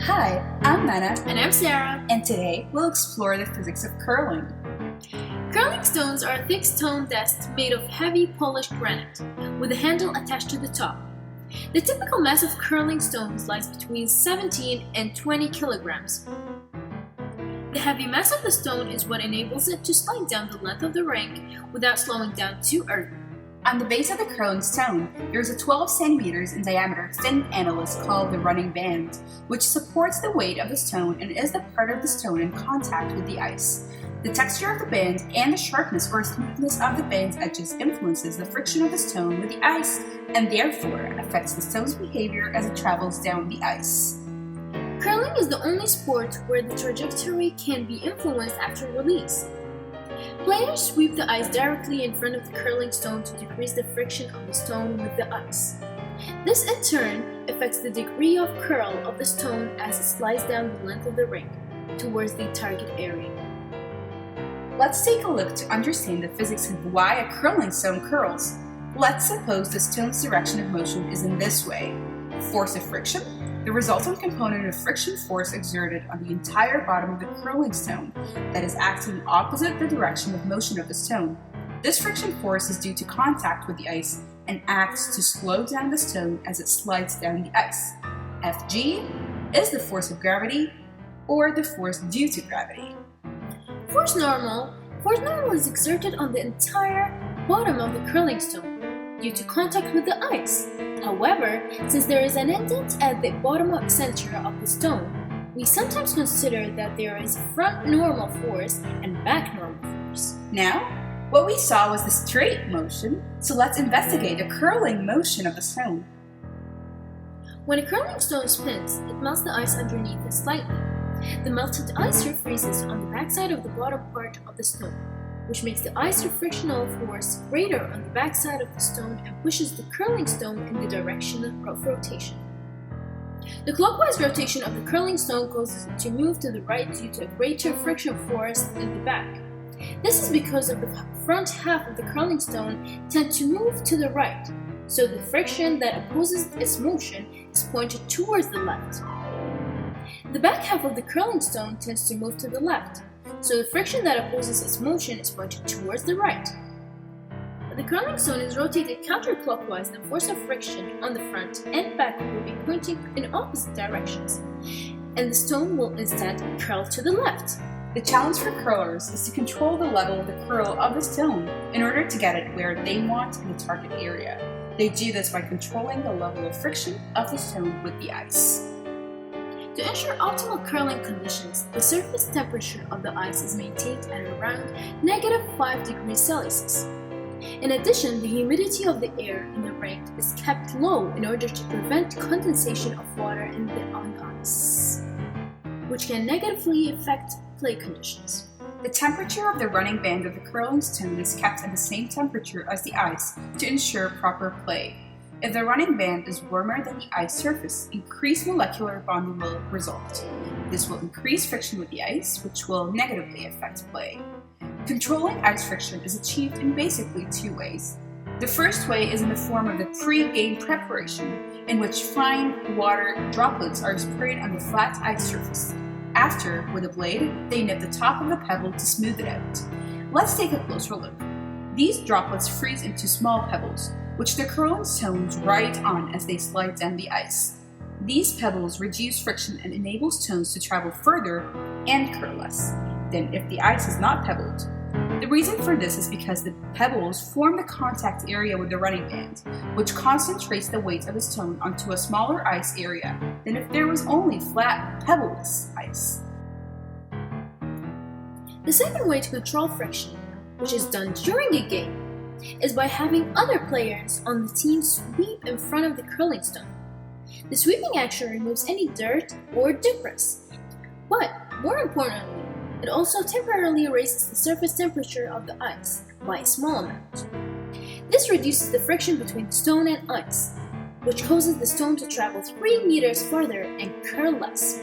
Hi, I'm Nana, And I'm Sarah. and today we'll explore the physics of curling. Curling stones are thick stone discs made of heavy polished granite, with a handle attached to the top. The typical mass of curling stones lies between 17 and 20 kilograms. The heavy mass of the stone is what enables it to slide down the length of the rink without slowing down to earth. On the base of the curling stone, there is a 12 centimeters in diameter thin annulus called the running band, which supports the weight of the stone and is the part of the stone in contact with the ice. The texture of the band and the sharpness or smoothness of the band's edges influences the friction of the stone with the ice and therefore affects the stone's behavior as it travels down the ice. Curling is the only sport where the trajectory can be influenced after release. Players sweep the ice directly in front of the curling stone to decrease the friction of the stone with the ice. This in turn affects the degree of curl of the stone as it slides down the length of the rink towards the target area. Let's take a look to understand the physics of why a curling stone curls. Let's suppose the stone's direction of motion is in this way. Force of friction, the resultant component of friction force exerted on the entire bottom of the curling stone that is acting opposite the direction of motion of the stone. This friction force is due to contact with the ice and acts to slow down the stone as it slides down the ice. Fg is the force of gravity or the force due to gravity. Force normal is exerted on the entire bottom of the curling stone due to contact with the ice. However, since there is an indent at the bottom center of the stone, we sometimes consider that there is front normal force and back normal force. Now, what we saw was the straight motion, so let's investigate the curling motion of the stone. When a curling stone spins, it melts the ice underneath it slightly. The melted ice refreezes on the backside of the bottom part of the stone, which makes the ice frictional force greater on the backside of the stone and pushes the curling stone in the direction of rotation. The clockwise rotation of the curling stone causes it to move to the right due to a greater friction force in the back. This is because of the front half of the curling stone tends to move to the right, so the friction that opposes its motion is pointed towards the left. The back half of the curling stone tends to move to the left, so the friction that opposes its motion is pointed towards the right. When the curling stone is rotated counterclockwise, the force of friction on the front and back will be pointing in opposite directions, and the stone will instead curl to the left. The challenge for curlers is to control the level of the curl of the stone in order to get it where they want in the target area. They do this by controlling the level of friction of the stone with the ice. To ensure optimal curling conditions, the surface temperature of the ice is maintained at around -5 degrees Celsius. In addition, the humidity of the air in the rink is kept low in order to prevent condensation of water on the ice, which can negatively affect play conditions. The temperature of the running band of the curling stone is kept at the same temperature as the ice to ensure proper play. If the running band is warmer than the ice surface, increased molecular bonding will result. This will increase friction with the ice, which will negatively affect play. Controlling ice friction is achieved in basically two ways. The first way is in the form of the pre-game preparation, in which fine water droplets are sprayed on the flat ice surface. After, with a blade, they nip the top of the pebble to smooth it out. Let's take a closer look. These droplets freeze into small pebbles, which the curling stones ride on as they slide down the ice. These pebbles reduce friction and enable stones to travel further and curl less than if the ice is not pebbled. The reason for this is because the pebbles form the contact area with the running band, which concentrates the weight of the stone onto a smaller ice area than if there was only flat, pebbleless ice. The second way to control friction, which is done during a game, is by having other players on the team sweep in front of the curling stone. The sweeping action removes any dirt or debris, but more importantly, it also temporarily raises the surface temperature of the ice by a small amount. This reduces the friction between the stone and ice, which causes the stone to travel 3 meters farther and curl less.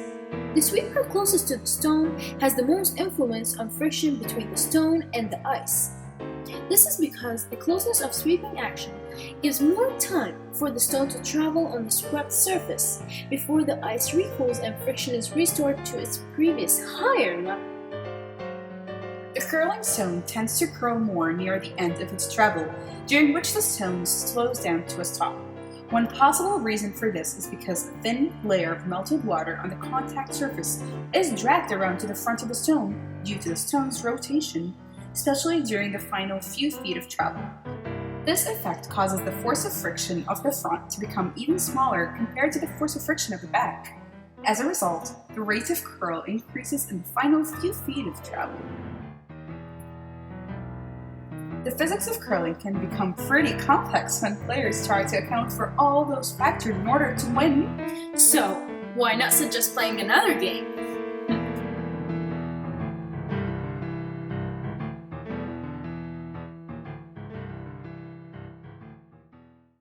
The sweeper closest to the stone has the most influence on friction between the stone and the ice. This is because the closeness of sweeping action gives more time for the stone to travel on the swept surface before the ice recools and friction is restored to its previous higher level. The curling stone tends to curl more near the end of its travel, during which the stone slows down to a stop. One possible reason for this is because a thin layer of melted water on the contact surface is dragged around to the front of the stone due to the stone's rotation, especially during the final few feet of travel. This effect causes the force of friction of the front to become even smaller compared to the force of friction of the back. As a result, the rate of curl increases in the final few feet of travel. The physics of curling can become pretty complex when players try to account for all those factors in order to win. So, why not suggest playing another game?